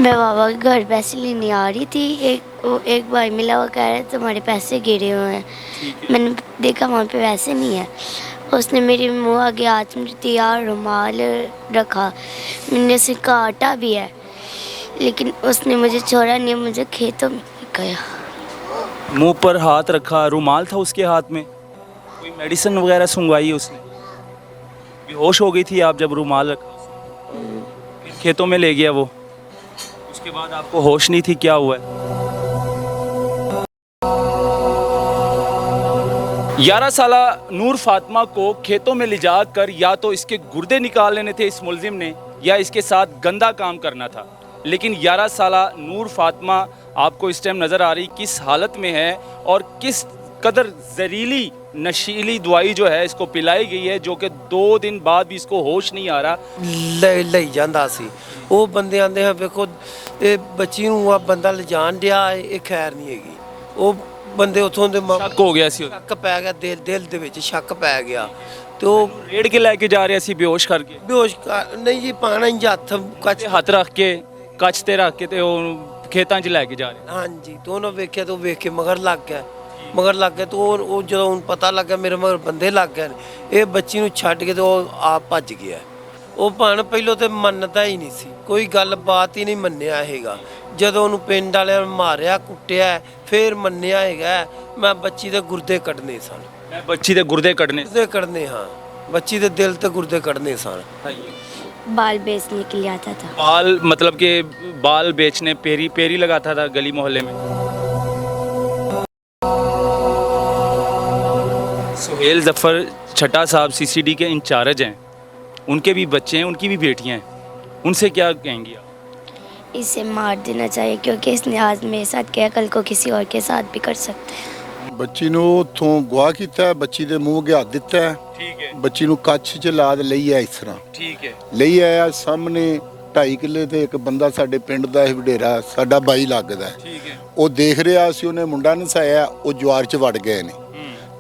मैं बाबा के घर पैसे लेने आ रही थी। एक भाई मिला, वो कह रहा है तुम्हारे पैसे गिरे हुए हैं। मैंने देखा वहाँ पे पैसे नहीं है। उसने मेरे मुँह आगे हाथ में दिया, रुमाल रखा, मैंने उसे काटा भी है, लेकिन उसने मुझे छोड़ा नहीं, मुझे खेतों में गया। मुंह पर हाथ रखा, रुमाल था उसके हाथ में, कोई मेडिसिन वगैरह सुंघवाई उसने? बेहोश हो गई थी आप जब रुमाल रखा उसने? फिर खेतों में ले गया वो, उसके बाद आपको होश नहीं थी, क्या हुआ है? 11 साला नूर फातिमा को खेतों में ले जाकर या तो इसके गुर्दे निकाल लेने थे इस मुलजिम ने, या इसके साथ गंदा काम करना था। लेकिन 11 साला नूर फातिमा आपको इस टाइम नज़र आ रही किस हालत में है और किस कदर जहरीली नशीली दवाई जो है इसको पिलाई गई है, जो कि 2 दिन बाद भी इसको होश नहीं आ रहा। ਲਈ ਜਾਂਦਾ ਸੀ। ਉਹ ਬੰਦੇ ਆਂਦੇ ਆ ਵੇਖੋ ਇਹ ਬੱਚੀ ਨੂੰ ਆ ਬੰਦਾ ਲਿਜਾਣ ਡਿਆ ਇਹ ਖੈਰ ਨਹੀਂ ਹੈਗੀ। ਉਹ ਬੰਦੇ ਉਥੋਂ ਦੇ ਸ਼ੱਕ ਹੋ ਗਿਆ ਸੀ ਉਹਨੂੰ। ਸ਼ੱਕ ਪੈ ਗਿਆ, ਦਿਲ ਦੇ ਵਿੱਚ ਸ਼ੱਕ ਪੈ ਗਿਆ ਤੇ ਉਹ ਰੇੜ ਕੇ ਲੈ ਕੇ ਜਾ ਰਿਹਾ ਸੀ ਬੇਹੋਸ਼ ਕਰਕੇ? ਬੇਹੋਸ਼ ਨਹੀਂ ਜੀ, ਪਾਣਾ ਹੀ ਹੱਥ ਕੱਚ ਹੱਥ ਰੱਖ ਕੇ ਕੱਚ ਤੇ ਰੱਖ ਕੇ ਤੇ ਉਹ ਖੇਤਾਂ 'ਚ ਲੈ ਕੇ ਜਾ ਰਿਹਾ। ਹਾਂਜੀ ਤੇ ਉਹਨੇ ਵੇਖਿਆ ਤੇ ਉਹ ਵੇਖ ਕੇ ਮਗਰ ਲੱਗ ਗਿਆ ਤੇ ਉਹ ਜਦੋਂ ਉਹਨੂੰ ਪਤਾ ਲੱਗਾ ਮੇਰੇ ਮਗਰ ਬੰਦੇ ਲੱਗ ਗਏ ਨੇ, ਇਹ ਬੱਚੀ ਨੂੰ ਛੱਡ ਕੇ ਤੇ ਉਹ ਆਪ ਭੱਜ ਗਿਆ। ਉਹ ਭਾਣ ਪਹਿਲੋਂ ਤੇ ਮੰਨਦਾ ਹੀ ਨਹੀਂ ਸੀ, ਕੋਈ ਗੱਲਬਾਤ ਹੀ ਨਹੀਂ ਮੰਨਿਆ ਹੈਗਾ। ਜਦੋਂ ਉਹਨੂੰ ਪਿੰਡ ਵਾਲਿਆਂ ਨੇ ਮਾਰਿਆ ਕੁੱਟਿਆ ਫਿਰ ਮੰਨਿਆ ਹੈਗਾ ਮੈਂ ਬੱਚੀ ਦੇ ਗੁਰਦੇ ਕੱਢਨੇ ਸਨ। ਮੈਂ ਬੱਚੀ ਦੇ ਗੁਰਦੇ ਕੱਢਨੇ ਹਾਂ, ਬੱਚੀ ਦੇ ਦਿਲ ਤੇ ਗੁਰਦੇ ਕੱਢਨੇ ਸਨ। बाल बेचने के लिए आता था। बाल मतलब कि बाल बेचने, पेरी लगाता था गली मोहल्ले में। सुहेल जफ़र छठा साहब सीसीडी के इंचार्ज हैं, उनके भी बच्चे हैं, उनकी भी बेटियां हैं, उनसे क्या कहेंगी आप? इसे मार देना चाहिए, क्योंकि इसने आज मेरे साथ किया, कल को किसी और के साथ भी कर सकते हैं। ਬੱਚੀ ਨੂੰ ਉੱਥੋਂ ਗਵਾਹ ਕੀਤਾ, ਬੱਚੀ ਦੇ ਮੂੰਹ ਅੱਗੇ ਹੱਥ ਦਿੱਤਾ, ठीक है, ਬੱਚੀ ਨੂੰ ਕੱਛ 'ਚ ਲਾਦ ਲਈ ਆ। ਇਸ ਤਰ੍ਹਾਂ ठीक है, ਲਈ ਆਇਆ ਸਾਹਮਣੇ 2.5 ਕਿੱਲੇ ਤੇ ਇੱਕ ਬੰਦਾ ਸਾਡੇ ਪਿੰਡ ਦਾ ਇਹ ਵਡੇਰਾ ਸਾਡਾ ਬਾਈ ਲੱਗਦਾ, ठीक है। ਉਹ ਦੇਖ ਰਿਹਾ ਸੀ, ਉਹਨੇ ਮੁੰਡਾ ਨਸਾਇਆ, ਉਹ ਜਵਾਰ 'ਚ ਵੜ ਗਏ ਨੇ।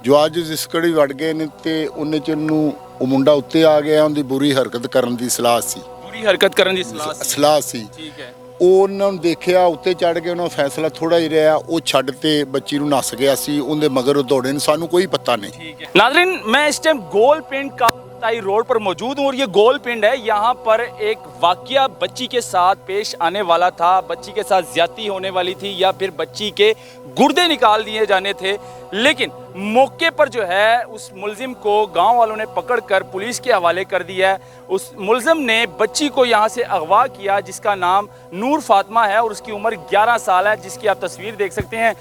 ਜਵਾਰ 'ਚ ਜਿਸਕੜੀ ਵੜ ਗਏ ਨੇ ਤੇ ਉਹਨੇ 'ਚ ਉਹਨੂੰ ਉਹ ਮੁੰਡਾ ਉੱਤੇ ਆ ਗਿਆ, ਉਹਦੀ ਬੁਰੀ ਹਰਕਤ ਕਰਨ ਦੀ ਸਲਾਹ ਸੀ। बुरी हरकत करने की ਸਲਾਹ ਸੀ। ठीक है, ਉਹ ਉਹਨਾਂ ਨੂੰ ਦੇਖਿਆ ਉੱਤੇ ਚੜ ਕੇ, ਉਹਨਾਂ ਫੈਸਲਾ ਥੋੜਾ ਹੀ ਰਿਹਾ, ਉਹ ਛੱਡ ਤੇ ਬੱਚੀ ਨੂੰ ਨੱਸ ਗਿਆ ਸੀ, ਉਹਦੇ ਮਗਰ ਉਹ ਦੌੜੇ ਨੇ, ਸਾਨੂੰ ਕੋਈ ਪਤਾ नहीं। ठीक है। नाज़रीन, मैं इस टाइम गोल पिंड का रोड पर मौजूद हूँ और ये गोल पिंड है। यहाँ पर एक वाकया बच्ची के साथ पेश आने वाला था, बच्ची के साथ ज्यादती होने वाली थी या फिर बच्ची के गुर्दे निकाल दिए जाने थे, लेकिन मौके पर जो है उस मुलजिम को गांव वालों ने पकड़कर पुलिस के हवाले कर दिया है। उस मुलजिम ने बच्ची को यहाँ से अगवा किया, जिसका नाम नूर फातिमा है और उसकी उम्र 11 साल है, जिसकी आप तस्वीर देख सकते हैं।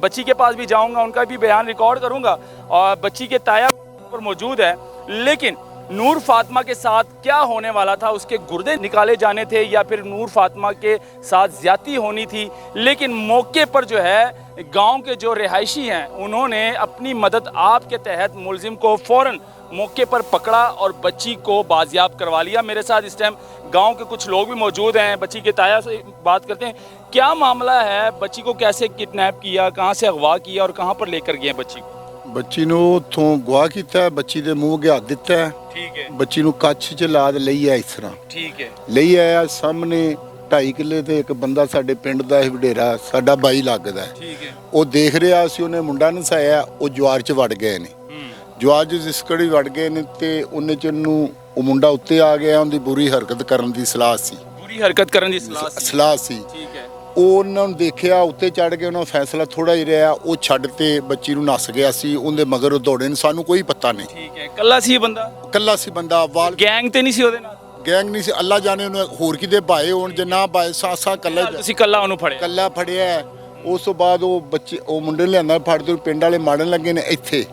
बच्ची के पास भी जाऊँगा, उनका भी बयान रिकॉर्ड करूँगा और बच्ची के ताया पर मौजूद है। लेकिन नूर फातिमा के साथ क्या होने वाला था, उसके गुर्दे निकाले जाने थे या फिर नूर फातिमा के साथ ज्यादती होनी थी, लेकिन मौके पर जो है गांव के जो रिहायशी हैं उन्होंने अपनी मदद आप के तहत मुलजिम को फ़ौरन मौके पर पकड़ा और बच्ची को बाजियाब करवा लिया। मेरे साथ इस टाइम गांव के कुछ लोग भी मौजूद हैं, बच्ची के ताया से बात करते हैं। क्या मामला है, बच्ची को कैसे किडनैप किया, कहाँ से अगवा किया और कहाँ पर लेकर गए बच्ची को? ਬੱਚੀ ਨੂੰ ਉੱਥੋਂ ਗਵਾਹ ਕੀਤਾ, ਬੱਚੀ ਦੇ ਮੂੰਹ ਅੱਗੇ ਹੱਥ ਦਿੱਤਾ, ठीक है, ਬੱਚੀ ਨੂੰ ਕੱਛ 'ਚ ਲਾਦ ਲਈ ਆ। ਇਸ ਤਰ੍ਹਾਂ ठीक है, ਲਈ ਆਇਆ ਸਾਹਮਣੇ 2.5 ਕਿੱਲੇ ਤੇ ਇੱਕ ਬੰਦਾ ਸਾਡੇ ਪਿੰਡ ਦਾ ਇਹ ਵਡੇਰਾ ਸਾਡਾ ਬਾਈ ਲੱਗਦਾ, ठीक है, ਉਹ ਦੇਖ ਰਿਹਾ ਸੀ, ਉਹਨੇ ਮੁੰਡਾ ਨਸਾਇਆ, ਉਹ ਜਵਾਰ 'ਚ ਵੜ ਗਏ ਨੇ। ਜਵਾਰ 'ਚ ਜਿਸਕੜੀ ਵੜ ਗਏ ਨੇ ਤੇ ਉਹਨੇ 'ਚ ਉਹਨੂੰ ਉਹ ਮੁੰਡਾ ਉੱਤੇ ਆ ਗਿਆ, ਉਹਦੀ ਬੁਰੀ ਹਰਕਤ ਕਰਨ ਦੀ ਸਲਾਹ ਸੀ। बुरी हरकत करने की ਸਲਾਹ ਸੀ। ठीक है, ਉਹ ਉਹਨਾਂ ਨੂੰ ਦੇਖਿਆ ਉੱਤੇ ਚੜ ਕੇ, ਉਹਨਾਂ ਫੈਸਲਾ ਥੋੜਾ ਹੀ ਰਿਹਾ, ਉਹ ਛੱਡ ਤੇ ਬੱਚੀ ਨੂੰ ਨੱਸ ਗਿਆ ਸੀ, ਉਹਦੇ ਮਗਰ ਉਹ ਦੌੜੇ ਨੇ, ਸਾਨੂੰ ਕੋਈ ਪਤਾ नहीं। ठीक है। ਕੱਲਾ ਸੀ ਇਹ ਬੰਦਾ? ਕੱਲਾ ਸੀ ਬੰਦਾ, ਵਾਲ ਗੈਂਗ ਤੇ ਨਹੀਂ ਸੀ ਉਹਦੇ ਨਾਲ? ਗੈਂਗ ਨਹੀਂ ਸੀ, ਅੱਲਾ ਜਾਣੇ ਉਹਨੇ ਹੋਰ ਕਿਤੇ ਭਾਏ ਹੋਣ, ਜੇ ਨਾ ਭਾਏ ਸਾਸਾ ਕੱਲਾ ਤੁਸੀਂ ਕੱਲਾ ਉਹਨੂੰ ਫੜਿਆ? ਕੱਲਾ ਫੜਿਆ। ਉਸ ਤੋਂ ਬਾਅਦ ਉਹ ਬੱਚੇ ਉਹ ਮੁੰਡੇ ਨੂੰ ਲਿਆਂਦਾ, ਫੜਦੇ ਪਿੰਡ ਵਾਲੇ ਮਾਰਨ ਲੱਗੇ ਨੇ, ਇੱਥੇ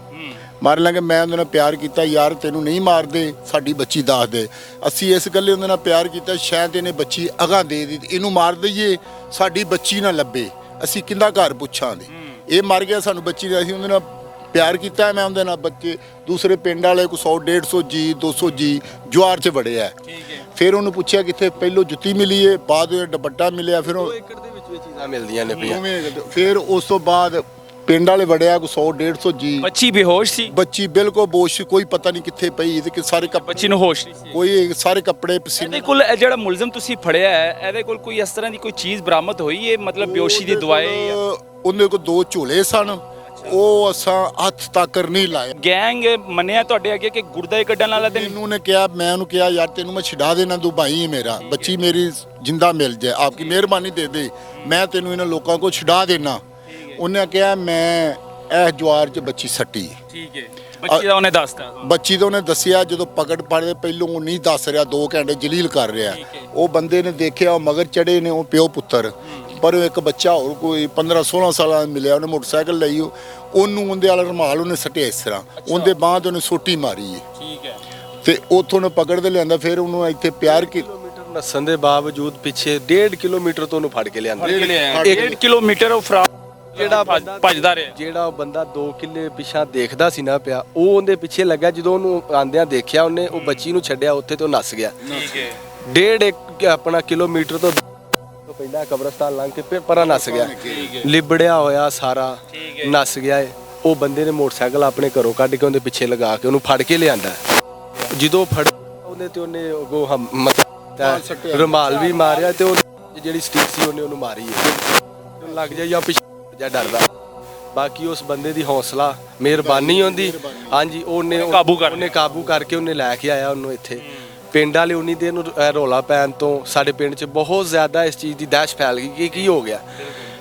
ਮਾਰਨ ਲੱਗੇ। ਮੈਂ ਉਹਦੇ ਨਾਲ ਪਿਆਰ ਕੀਤਾ, ਯਾਰ ਤੈਨੂੰ ਨਹੀਂ ਮਾਰਦੇ, ਸਾਡੀ ਬੱਚੀ ਦੱਸ ਦੇ। ਅਸੀਂ ਇਸ ਗੱਲੇ ਉਹਦੇ ਨਾਲ ਪਿਆਰ ਕੀਤਾ, ਸ਼ਾਇਦ ਇਹਨੇ ਬੱਚੀ ਅਗਾਂਹ ਦੇ ਦਿੱਤੀ, ਇਹਨੂੰ ਮਾਰ ਦਈਏ, ਸਾਡੀ ਬੱਚੀ ਨਾ ਲੱਭੇ, ਅਸੀਂ ਕਿੰਦਾ ਘਰ ਪੁੱਛਾਂਗੇ। ਇਹ ਮਰ ਗਿਆ, ਸਾਨੂੰ ਬੱਚੀ ਨੇ, ਅਸੀਂ ਉਹਦੇ ਨਾਲ ਪਿਆਰ ਕੀਤਾ। ਮੈਂ ਉਹਦੇ ਨਾਲ ਬੱਚੇ ਦੂਸਰੇ ਪਿੰਡ ਵਾਲੇ ਕੋ 100 150 ਜੀ 200 ਜੀ ਜਵਾਰ 'ਚ ਵੜਿਆ। ਫਿਰ ਉਹਨੂੰ ਪੁੱਛਿਆ ਕਿੱਥੇ, ਪਹਿਲੋਂ ਜੁੱਤੀ ਮਿਲੀ ਹੈ, ਬਾਅਦ ਵਿੱਚ ਦੁਪੱਟਾ ਮਿਲਿਆ, ਫਿਰ ਉਹ 2 ਏਕੜ ਦੇ ਵਿੱਚ ਚੀਜ਼ਾਂ ਮਿਲਦੀਆਂ ਨੇ ਪਈਆਂ। ਫਿਰ ਉਸ ਤੋਂ ਬਾਅਦ ਪਿੰਡ ਵਾਲੇ ਵੜਿਆ ਕੋ 100 150 ਜੀ। ਬੱਚੀ ਬੇਹੋਸ਼ ਸੀ? ਬੱਚੀ ਬਿਲਕੁਲ ਬੋਸ਼, ਕੋਈ ਪਤਾ ਨਹੀਂ ਕਿੱਥੇ ਪਈ ਤੇ ਸਾਰੇ ਬੱਚੀ ਨੂੰ ਹੋਸ਼ ਨਹੀਂ ਸੀ? ਕੋਈ ਸਾਰੇ ਕੱਪੜੇ ਇਹਦੇ ਪਸੀਨੇ। ਕੋਲ ਇਹ ਜਿਹੜਾ ਮੁਲਜ਼ਮ ਤੁਸੀਂ ਫੜਿਆ ਹੈ, ਇਹਦੇ ਕੋਲ ਕੋਈ ਇਸ ਤਰ੍ਹਾਂ ਦੀ ਕੋਈ ਚੀਜ਼ ਬਰਾਮਦ ਹੋਈ ਹੈ, ਮਤਲਬ ਬੇਹੋਸ਼ੀ ਦੀ ਦਵਾਈ? ਉਹਦੇ ਕੋਲ 2 ਝੋਲੇ ਸਨ, ਉਹ ਅਸਾਂ ਹੱਥ ਤੱਕ ਨਹੀਂ ਲਾਏ। ਗੈਂਗ ਮੰਨਿਆ ਤੁਹਾਡੇ ਅੱਗੇ ਕਿ ਗੁਰਦਾ ਹੀ ਕੱਢਣ ਵਾਲਾ ਤੇ ਮੈਨੂੰ ਨੇ ਕਿਹਾ, ਮੈਂ ਉਹਨੂੰ ਕਿਹਾ ਯਾਰ ਤੈਨੂੰ ਮੈਂ ਛਡਾ ਦੇਣਾ, ਤੂੰ ਭਾਈ ਹੈ ਮੇਰਾ, ਬੱਚੀ ਮੇਰੀ ਜਿੰਦਾ ਮਿਲ ਜਾਏ, ਆਪਕੀ ਮਿਹਰਬਾਨੀ ਦੇ ਦੇ, ਮੈਂ ਤੈਨੂੰ ਇਹਨਾਂ ਲੋਕਾਂ ਕੋਲ ਛਡਾ ਦੇਣਾ। ਉਹਨੇ ਕਿਹਾ ਮੈਂ ਇਹ ਜਵਾਰ 'ਚ ਬੱਚੀ ਸੱਟੀ। ਠੀਕ ਹੈ, ਬੱਚੀ ਦਾ ਉਹਨੇ ਦੱਸਤਾ? ਬੱਚੀ ਦਾ ਉਹਨੇ ਦੱਸਿਆ, ਜਦੋਂ ਪਕੜ ਪੜਦੇ ਪਹਿਲੋਂ ਉਹ ਨਹੀਂ ਦੱਸ ਰਿਹਾ, 2 ਘੰਟੇ ਜਲੀਲ ਕਰ ਰਿਹਾ। ਉਹ ਬੰਦੇ ਨੇ ਦੇਖਿਆ, ਉਹ ਮਗਰ ਚੜੇ ਨੇ, ਉਹ ਪਿਓ ਪੁੱਤਰ, ਪਰ ਇੱਕ ਬੱਚਾ ਹੋਰ ਕੋਈ 15-16 ਸਾਲਾਂ ਦਾ ਮਿਲਿਆ, ਉਹਨੇ ਮੋਟਰਸਾਈਕਲ ਲਈ, ਉਹਨੂੰ ਉਹਦੇ ਵਾਲਾ ਰੁਮਾਲ ਉਹਨੇ ਸੱਟਿਆ ਇਸ ਤਰ੍ਹਾਂ, ਉਹਦੇ ਬਾਅਦ ਉਹਨੇ ਸੋਟੀ ਮਾਰੀ ਹੈ। ਠੀਕ ਹੈ, ਤੇ ਉੱਥੋਂ ਨੇ ਪਕੜ ਦੇ ਲਿਆਂਦਾ, ਫਿਰ ਉਹਨੂੰ ਇੱਥੇ ਪਿਆਰ ਕੀ ਨੱਸਣ ਦੇ ਬਾਵਜੂਦ ਪਿੱਛੇ 1.5 ਕਿਲੋਮੀਟਰ ਤੋਂ ਉਹਨੂੰ ਫੜ ਕੇ ਲਿਆਂਦਾ। 1.5 ਕਿਲੋਮੀਟਰ ਉਹ ਫਰਾਰ ਜਿਹੜਾ ਭੱਜਦਾ ਰਿਹਾ। ਜਿਹੜਾ ਉਹ ਬੰਦਾ 2 ਕਿੱਲੇ ਪਿਛਾਂ ਦੇਖਦਾ ਸੀ ਨਾ ਪਿਆ, ਉਹ ਉਹਦੇ ਪਿੱਛੇ ਲੱਗਾ। ਜਦੋਂ ਉਹਨੂੰ ਆਂਦਿਆਂ ਦੇਖਿਆ, ਉਹਨੇ ਉਹ ਬੱਚੀ ਨੂੰ ਛੱਡਿਆ ਉੱਥੇ ਤੇ ਉਹ ਨੱਸ ਗਿਆ। ਠੀਕ ਹੈ, 1.5 ਆਪਣਾ ਕਿਲੋਮੀਟਰ ਤੋਂ ਪਹਿਲਾਂ ਕਬਰਸਤਾਨ ਲੰਘ ਕੇ ਫਿਰ ਪਰਾਂ ਨੱਸ ਗਿਆ, ਲਿਬੜਿਆ ਹੋਇਆ ਸਾਰਾ ਨੱਸ ਗਿਆ ਏ। ਉਹ ਬੰਦੇ ਨੇ ਮੋਟਰਸਾਈਕਲ ਆਪਣੇ ਘਰੋਂ ਕੱਢ ਕੇ ਉਹਦੇ ਪਿੱਛੇ ਲਗਾ ਕੇ ਉਹਨੂੰ ਫੜ ਕੇ ਲਿਆਂਦਾ। ਜਦੋਂ ਫੜ ਉਹਦੇ ਤੇ ਉਹਨੇ ਉਹ ਮਤਲਬ ਰੁਮਾਲ ਵੀ ਮਾਰਿਆ, ਤੇ ਉਹ ਜਿਹੜੀ ਸਟਿਕ ਸੀ ਉਹਨੂੰ ਮਾਰੀ ਏ। ਲੱਗ ਜਾ ਜਾਂ ਪਿੱਛੇ ਜਾਂ ਡਰਦਾ। ਬਾਕੀ ਉਸ ਬੰਦੇ ਦੀ ਹੌਸਲਾ ਮਿਹਰਬਾਨੀ ਹੁੰਦੀ, ਹਾਂਜੀ, ਉਹਨੇ ਕਾਬੂ ਕਰਕੇ ਉਹਨੇ ਲੈ ਕੇ ਆਇਆ ਉਹਨੂੰ ਇੱਥੇ। ਪਿੰਡ ਵਾਲੇ ਉਨੀ ਦੇਰ ਨੂੰ ਰੌਲਾ ਪੈਣ ਤੋਂ ਸਾਡੇ ਪਿੰਡ 'ਚ ਬਹੁਤ ਜ਼ਿਆਦਾ ਇਸ ਚੀਜ਼ ਦੀ ਦਹਿਸ਼ਤ ਫੈਲ ਗਈ ਕਿ ਕੀ ਹੋ ਗਿਆ,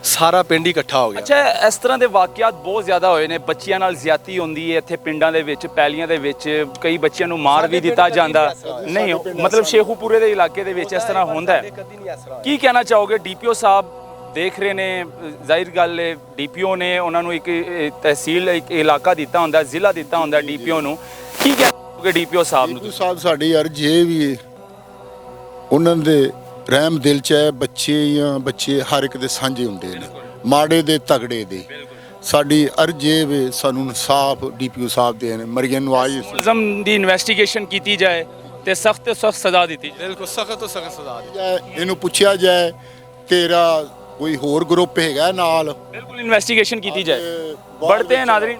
ਸਾਰਾ ਪਿੰਡ ਹੀ ਇਕੱਠਾ ਹੋ ਗਿਆ। ਅੱਛਾ, ਇਸ ਤਰ੍ਹਾਂ ਦੇ ਵਾਕਿਆਤ ਬਹੁਤ ਜ਼ਿਆਦਾ ਹੋਏ ਨੇ, ਬੱਚੀਆਂ ਨਾਲ ਜ਼ਿਆਦਤੀ ਹੁੰਦੀ ਹੈ ਇੱਥੇ ਪਿੰਡਾਂ ਦੇ ਵਿੱਚ, ਪੈਲੀਆਂ ਦੇ ਵਿੱਚ ਕਈ ਬੱਚਿਆਂ ਨੂੰ ਮਾਰ ਵੀ ਦਿੱਤਾ ਜਾਂਦਾ ਨਹੀਂ, ਮਤਲਬ ਸ਼ੇਖੂਪੁਰੇ ਦੇ ਇਲਾਕੇ ਦੇ ਵਿੱਚ ਇਸ ਤਰ੍ਹਾਂ ਹੁੰਦਾ ਹੈ। ਕੀ ਕਹਿਣਾ ਚਾਹੋਗੇ? ਡੀਪੀਓ ਸਾਹਿਬ ਦੇਖ ਰਹੇ ਨੇ, ਜ਼ਾਹਿਰ ਗੱਲ ਹੈ ਡੀਪੀਓ ਨੇ ਉਹਨਾਂ ਨੂੰ ਇੱਕ ਤਹਿਸੀਲ, ਇੱਕ ਇਲਾਕਾ ਦਿੱਤਾ ਹੁੰਦਾ, ਜ਼ਿਲ੍ਹਾ ਦਿੱਤਾ ਹੁੰਦਾ ਡੀਪੀਓ ਨੂੰ। ਕੀ ਕਹਿਣਾ ਚਾਹੋਗੇ ਡੀਪੀਓ ਸਾਹਿਬ ਨੂੰ? ਡੀਪੀਓ ਸਾਹਿਬ ਸਾਡੀ ਅਰਜ਼ ਇਹ ਵੀ ਉਹਨਾਂ ਦੇ ਰਹਿਮ ਦਿਲ 'ਚ ਹੈ, ਬੱਚੇ ਹਰ ਇੱਕ ਦੇ ਸਾਂਝੇ ਹੁੰਦੇ ਨੇ, ਮਾੜੇ ਦੇ ਤਗੜੇ ਦੇ। ਸਾਡੀ ਅਰਜ਼ ਇਹ ਵੇ ਸਾਨੂੰ ਇਨਸਾਫ ਡੀਪੀਓ ਸਾਹਿਬ ਦੇ ਨੇ, ਮਰੀਮ ਨਵਾਜ਼ ਮੁਲਜ਼ਮ ਦੀ ਇਨਵੈਸਟੀਗੇਸ਼ਨ ਕੀਤੀ ਜਾਏ ਤੇ ਸਖਤ ਤੋਂ ਸਖਤ ਸਜ਼ਾ ਦਿੱਤੀ ਜਾਏ। ਬਿਲਕੁਲ ਸਖਤ ਤੋਂ ਸਖਤ ਸਜ਼ਾ ਜਾਏ, ਇਹਨੂੰ ਪੁੱਛਿਆ ਜਾਏ ਤੇਰਾ कोई और ग्रुप है नाल, बिल्कुल इन्वेस्टिगेशन की जाए। बढ़ते हैं नाज़रीन,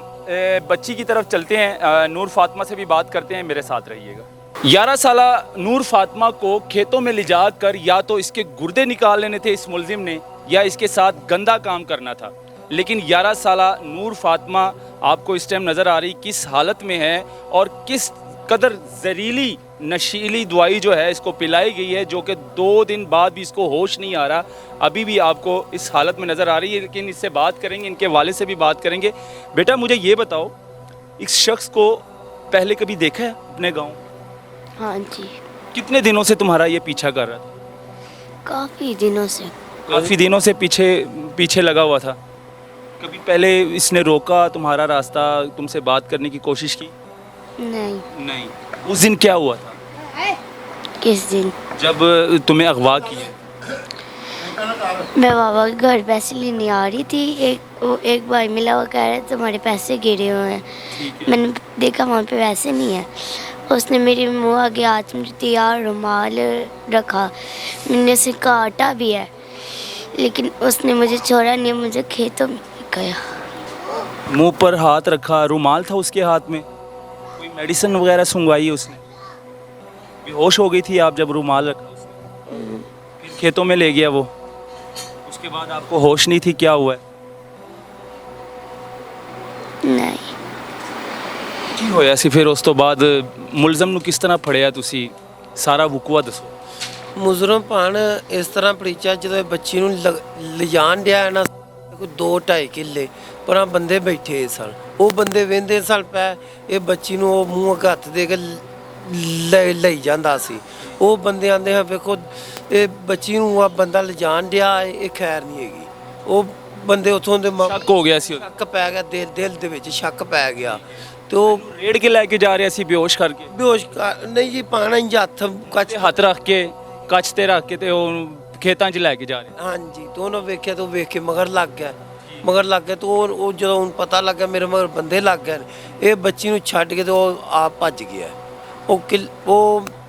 बच्ची की तरफ चलते हैं, नूर फातिमा से भी बात करते हैं, मेरे साथ रहिएगा। 11 साला नूर फातिमा को खेतों में ले जाकर या तो इसके गुर्दे निकाल लेने थे इस मुलजिम ने, या इसके साथ गंदा काम करना था। लेकिन 11 साला नूर फातिमा आपको इस टाइम नज़र आ रही किस हालत में है और किस कदर जहरीली नशीली दवाई जो है इसको पिलाई गई है, जो कि 2 दिन बाद भी इसको होश नहीं आ रहा, अभी भी आपको इस हालत में नज़र आ रही है। लेकिन इससे बात करेंगे, इनके वाले से भी बात करेंगे। बेटा मुझे ये बताओ, इस शख्स को पहले कभी देखा है अपने गांव? हाँ जी, कितने दिनों से तुम्हारा ये पीछा कर रहा था? काफ़ी दिनों से। काफ़ी दिनों से पीछे लगा हुआ था। कभी पहले इसने रोका तुम्हारा रास्ता, तुमसे बात करने की कोशिश की? नहीं। उस दिन क्या हुआ था? किस दिन? जब तुम्हें अगवा किया? मैं बाबा के घर पैसे लेने आ रही थी, एक भाई मिला, वो कह रहे तुम्हारे पैसे गिरे हुए हैं। मैंने देखा वहाँ पे पैसे नहीं है। उसने मेरे मुँह आगे हाथ में तैयार रुमाल रखा, मैंने उसे काटा भी है, लेकिन उसने मुझे छोड़ा नहीं, मुझे खेतों में गया। मुंह पर हाथ रखा, रुमाल था उसके हाथ में, कोई मेडिसिन वगैरह सुंघवाई उसने? बेहोश हो गई थी आप जब रुमाल रखा उसने? फिर खेतों में ले गया वो, उसके बाद आपको होश नहीं थी, क्या हुआ है? नहीं। ਕੀ ਹੋਇਆ ਸੀ ਫਿਰ ਉਸ ਤੋਂ ਬਾਅਦ? ਮੁਲਜ਼ਮ ਨੂੰ ਕਿਸ ਤਰ੍ਹਾਂ ਫੜਿਆ ਤੁਸੀਂ? ਸਾਰਾ ਵਕੂਆ ਦੱਸੋ। ਮੁਜਰਮ ਭਾਣ ਇਸ ਤਰ੍ਹਾਂ ਪਰੀਚਾ, ਜਦੋਂ ਇਹ ਬੱਚੀ ਨੂੰ ਲਿਜਾਣ ਡਿਆ ਨਾ, ਕੋਈ 2-2.5 ਕਿੱਲੇ ਪਰਾਂ ਬੰਦੇ ਬੈਠੇ ਸਨ, ਉਹ ਬੰਦੇ ਵਹਿੰਦੇ ਸਨ ਪੈ, ਇਹ ਬੱਚੀ ਨੂੰ ਉਹ ਮੂੰਹ ਅੱਗੇ ਹੱਥ ਦੇ ਕੇ ਲਈ ਜਾਂਦਾ ਸੀ। ਉਹ ਬੰਦੇ ਆਂਦੇ ਆ ਵੇਖੋ ਇਹ ਬੱਚੀ ਨੂੰ ਆ ਬੰਦਾ ਲਿਜਾਣ ਡਿਆ, ਇਹ ਖੈਰ ਨਹੀਂ ਹੈਗੀ। ਉਹ ਬੰਦੇ ਉੱਥੋਂ ਦੇ ਸ਼ੱਕ ਹੋ ਗਿਆ ਸੀ, ਸ਼ੱਕ ਪੈ ਗਿਆ, ਦਿਲ ਦੇ ਵਿੱਚ ਸ਼ੱਕ ਪੈ ਗਿਆ, ਤੇ ਉਹ ਰੇੜ ਕੇ ਲੈ ਕੇ ਜਾ ਰਿਹਾ ਸੀ ਬੇਹੋਸ਼ ਕਰਕੇ? ਬੇਹੋਸ਼ ਨਹੀਂ ਜੀ, ਪਾਣਾ ਹੀ ਹੱਥ ਰੱਖ ਕੇ, ਕੱਚ ਤੇ ਰੱਖ ਕੇ, ਤੇ ਉਹ ਖੇਤਾਂ 'ਚ ਲੈ ਕੇ ਜਾ ਰਿਹਾ। ਹਾਂਜੀ, ਦੋਨੋਂ ਵੇਖਿਆ ਤੇ ਉਹ ਵੇਖ ਕੇ ਮਗਰ ਲੱਗ ਗਿਆ ਤੇ ਉਹ ਜਦੋਂ ਉਹਨੂੰ ਪਤਾ ਲੱਗਾ ਮੇਰੇ ਮਗਰ ਬੰਦੇ ਲੱਗ ਗਏ ਨੇ, ਇਹ ਬੱਚੀ ਨੂੰ ਛੱਡ ਕੇ ਤੇ ਉਹ ਆਪ ਭੱਜ ਗਿਆ। ਉਹ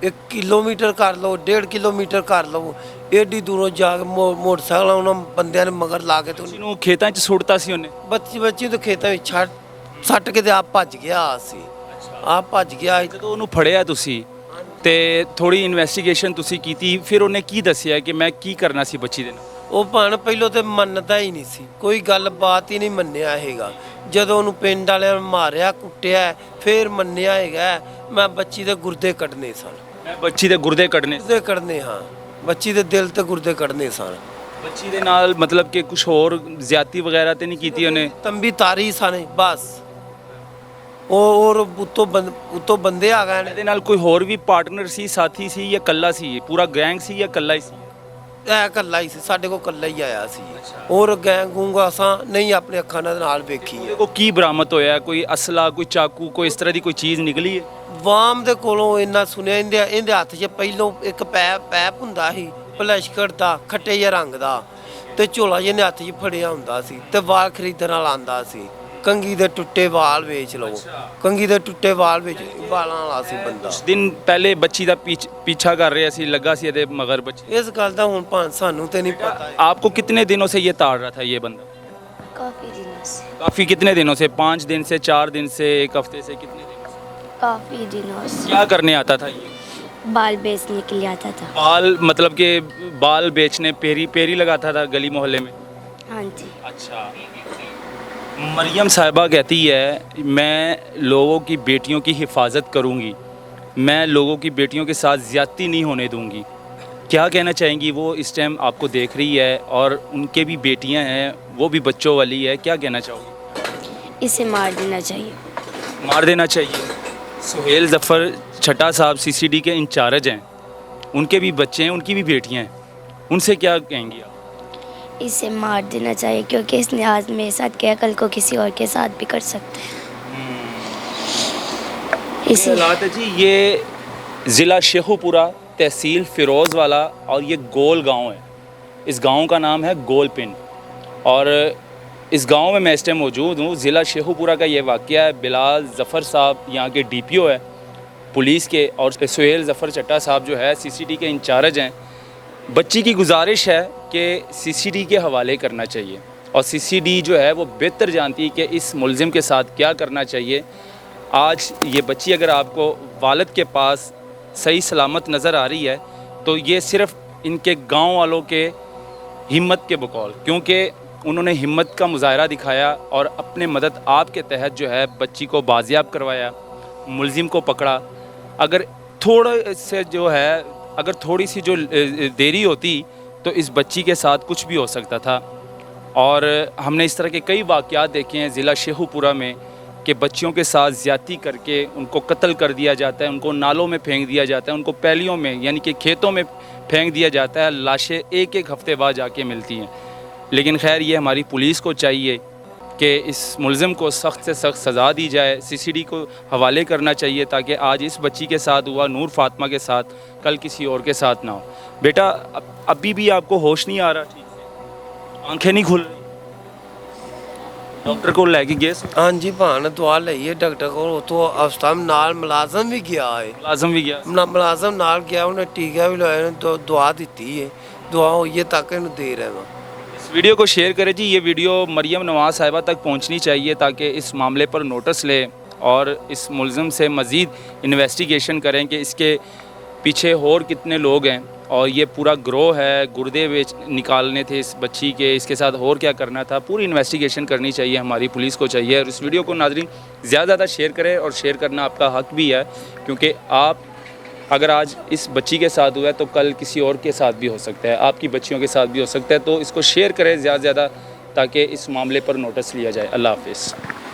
1 ਕਿਲੋਮੀਟਰ ਕਰ ਲਓ, 1.5 ਕਿਲੋਮੀਟਰ ਕਰ ਲਓ, ਏਡੀ ਦੂਰੋਂ ਜਾ ਕੇ ਮੋਟਰਸਾਈਕਲ ਉਹਨਾਂ ਬੰਦਿਆਂ ਨੇ ਮਗਰ ਲਾ ਕੇ ਤੇ ਬੱਚੀ ਨੂੰ ਖੇਤਾਂ 'ਚ ਸੁੱਟਤਾ ਸੀ ਉਹਨੇ। ਬੱਚੀ ਤੋਂ ਖੇਤਾਂ ਵਿੱਚ ਸੱਟ ਕੇ ਤੇ ਆਪ ਭੱਜ ਗਿਆ ਸੀ। ਆਪ ਭੱਜ ਗਿਆ। ਜਦੋਂ ਉਹਨੂੰ ਫੜਿਆ ਤੁਸੀਂ ਤੇ ਥੋੜੀ ਇਨਵੈਸਟੀਗੇਸ਼ਨ ਤੁਸੀਂ ਕੀਤੀ, ਫਿਰ ਉਹਨੇ ਕੀ ਦੱਸਿਆ ਕਿ ਮੈਂ ਕੀ ਕਰਨਾ ਸੀ ਬੱਚੀ ਦੇ ਨਾਲ? ਉਹ ਭਾਣ ਪਹਿਲੋਂ ਤੇ ਮੰਨਦਾ ਹੀ ਨਹੀਂ ਸੀ, ਕੋਈ ਗੱਲਬਾਤ ਹੀ ਨਹੀਂ ਮੰਨਿਆ ਹੈਗਾ। ਜਦੋਂ ਉਹਨੂੰ ਪਿੰਡ ਵਾਲਿਆਂ ਨੇ ਮਾਰਿਆ ਕੁੱਟਿਆ ਫਿਰ ਮੰਨਿਆ ਹੈਗਾ ਮੈਂ ਬੱਚੀ ਦੇ ਗੁਰਦੇ ਕੱਢਨੇ ਸਨ। ਮੈਂ ਬੱਚੀ ਦੇ ਗੁਰਦੇ ਕੱਢਨੇ। ਗੁਰਦੇ ਕੱਢਨੇ, ਹਾਂ, ਬੱਚੀ ਦੇ ਦਿਲ ਤੇ ਗੁਰਦੇ ਕੱਢਨੇ ਸਨ। ਬੱਚੀ ਦੇ ਨਾਲ ਮਤਲਬ ਕਿ ਕੁਝ ਹੋਰ ਜ਼ਿਆਦਤੀ ਵਗੈਰਾ ਤੇ ਨਹੀਂ ਕੀਤੀ ਉਹਨੇ? ਤੰਬੀ ਤਾਰੀ ਸਨ ਬਸ। ਉਹ ਉੱਤੋਂ ਬੰਦੇ ਆ ਗਏ ਨੇ। ਇਹਦੇ ਨਾਲ ਕੋਈ ਹੋਰ ਵੀ ਪਾਰਟਨਰ ਸੀ, ਸਾਥੀ ਸੀ ਜਾਂ ਇਕੱਲਾ ਸੀ? ਪੂਰਾ ਗੈਂਗ ਸੀ ਜਾਂ ਇਕੱਲਾ ਹੀ ਸੀ? ਇਹ ਇਕੱਲਾ ਹੀ ਸੀ, ਸਾਡੇ ਕੋਲ ਇਕੱਲਾ ਹੀ ਆਇਆ ਸੀ। ਹੋਰ ਗੈਂਗ ਗੂੰਗਾ ਅਸਾਂ ਨਹੀਂ ਆਪਣੇ ਅੱਖਾਂ ਨਾਲ ਵੇਖੀ ਹੈ। ਉਹ ਕੀ ਬਰਾਮਦ ਹੋਇਆ? ਕੋਈ ਅਸਲਾ, ਕੋਈ ਚਾਕੂ, ਕੋਈ ਇਸ ਤਰ੍ਹਾਂ ਦੀ ਕੋਈ ਚੀਜ਼ ਨਿਕਲੀ ਹੈ? ਵਾਮ ਦੇ ਕੋਲੋਂ ਇੰਨਾ ਸੁਣਿਆ, ਇਹਦੇ ਹੱਥ 'ਚ ਪਹਿਲੋਂ ਇੱਕ ਪੈਪ ਹੁੰਦਾ ਸੀ ਪਲਾਸਟਿਕ ਦਾ ਖੱਟੇ ਜਿਹੇ ਰੰਗ ਦਾ, ਤੇ ਝੋਲਾ ਜਿਹਨੇ ਹੱਥ 'ਚ ਫੜਿਆ ਹੁੰਦਾ ਸੀ, ਤੇ ਵਾਲ ਖਰੀਦਣ ਵਾਲਾ ਆਂਦਾ ਸੀ। ਕੰਗੀ ਦੇ ਟੁੱਟੇ ਵਾਲ ਵੇਚ ਲਓ, ਕੰਗੀ ਦੇ ਟੁੱਟੇ ਵਾਲ ਵੇਚ ਵਾਲਾਂ ਵਾਲਾ ਸੀ ਬੰਦਾ। ਕੁਝ ਦਿਨ ਪਹਿਲੇ ਬੱਚੀ ਦਾ पीछा कर रहे सी, लगा सी ਇਹਦੇ मगर बच्ची। ਇਸ ਗੱਲ ਦਾ ਹੁਣ ਭਾਂ ਸਾਨੂੰ ਤੇ ਨਹੀਂ ਪਤਾ। आपको कितने दिनों से ये ताड़ रहा था ये बंदा? काफ़ी दिनों से। काफ़ी कितने दिनों से? 5 दिन से, 4 दिन से, 1 हफ्ते से, कितने दिनों से? काफ़ी दिनों से। क्या करने आता था ये? बाल बेचने के लिए आता था। बाल मतलब कि बाल बेचने, पेरी लगाता था गली मोहल्ले में? हाँ जी। अच्छा। मरियम साहिबा कहती है मैं लोगों की बेटियों की हिफाजत करूंगी, मैं लोगों की बेटियों के साथ ज़्यादती नहीं होने दूंगी। क्या कहना चाहेंगी? वो इस टाइम आपको देख रही है और उनके भी बेटियां हैं, वो भी बच्चों वाली है, क्या कहना चाहोगी? इसे मार देना चाहिए। मार देना चाहिए। सुहेल ज़फ़र छट्टा साहब CCD के इंचार्ज हैं, उनके भी बच्चे हैं, उनकी भी बेटियां हैं, उनसे क्या कहेंगी आप? इसे मार देना चाहिए क्योंकि इसने आज मेरे साथ किया, कल को किसी और के साथ भी कर सकते हैं। इसी हालात है जी। ये ज़िला शेखुपुरा, तहसील फ़िरोज़वाला और ये गोल गांव है। इस गांव का नाम है गोल पिंड और इस गांव में मैं इस टाइम मौजूद हूँ। ज़िला शेखुपुरा का ये वाक़या है। बिलाल ज़फ़र साहब यहाँ के DPO है पुलिस के, और सुहेल ज़फ़र चट्टा साहब जो है CCD के इंचार्ज हैं। बच्ची की गुजारिश है कि CCD के हवाले करना चाहिए और CCD जो है वो बेहतर जानती है कि इस मुलजिम के साथ क्या करना चाहिए। आज ये बच्ची अगर आपको वालिद के पास सही सलामत नज़र आ रही है तो ये सिर्फ़ इनके गांव वालों के हिम्मत के बकौल, क्योंकि उन्होंने हिम्मत का मुजाहरा दिखाया और अपने मदद आप के तहत जो है बच्ची को बाजियाब करवाया, मुलजिम को पकड़ा। अगर थोड़े से जो है, अगर थोड़ी सी जो देरी होती तो इस बच्ची के साथ कुछ भी हो सकता था। और हमने इस तरह के कई वाक़यात देखे हैं ज़िला शेखुपुरा में कि बच्चियों के साथ ज़्यादती करके उनको कत्ल कर दिया जाता है, उनको नालों में फेंक दिया जाता है, उनको पैलियों में यानी कि खेतों में फेंक दिया जाता है। लाशें एक हफ्ते बाद जाके मिलती हैं। लेकिन खैर ये हमारी पुलिस को चाहिए कि इस मुलज़िम को सख्त से सख्त सज़ा दी जाए, CCD को हवाले करना चाहिए ताकि आज इस बच्ची के साथ हुआ, नूर फातिमा के साथ, कल किसी और के साथ ना हो। बेटा अभी भी आपको होश नहीं आ रहा ठीक से? आंखें नहीं खुल रही? डॉक्टर को लेके गए? हाँ जी भाण दवा लईए डॉक्टर को, उतो हस्पताल नाल मुलाजम भी गया है। मुलाजम भी गया? मुलाजम नाल गया, उन्हें टीका भी लगाया, तो दवा दी है, दवा हुई है ताकि इन्हें दे रहे हैं। इस वीडियो को शेयर करें जी। ये वीडियो मरियम नवाज़ साहिबा तक पहुंचनी चाहिए ताकि इस मामले पर नोटिस ले और इस मुलज़िम से मज़ीद इन्वेस्टिगेशन करें कि इसके पीछे और कितने लोग हैं और ये पूरा ग्रोह है, गुर्दे बेच निकालने थे इस बच्ची के, इसके साथ और क्या करना था, पूरी इन्वेस्टिगेशन करनी चाहिए, हमारी पुलिस को चाहिए। और इस वीडियो को नाज़रीन ज़्यादा शेयर करें और शेयर करना आपका हक भी है, क्योंकि आप अगर आज इस बच्ची के साथ हुआ है तो कल किसी और के साथ भी हो सकता है, आपकी बच्चियों के साथ भी हो सकता है। तो इसको शेयर करें ज़्यादा से ज़्यादा ताकि इस मामले पर नोटिस लिया जाए। अल्लाह हाफ़िज़।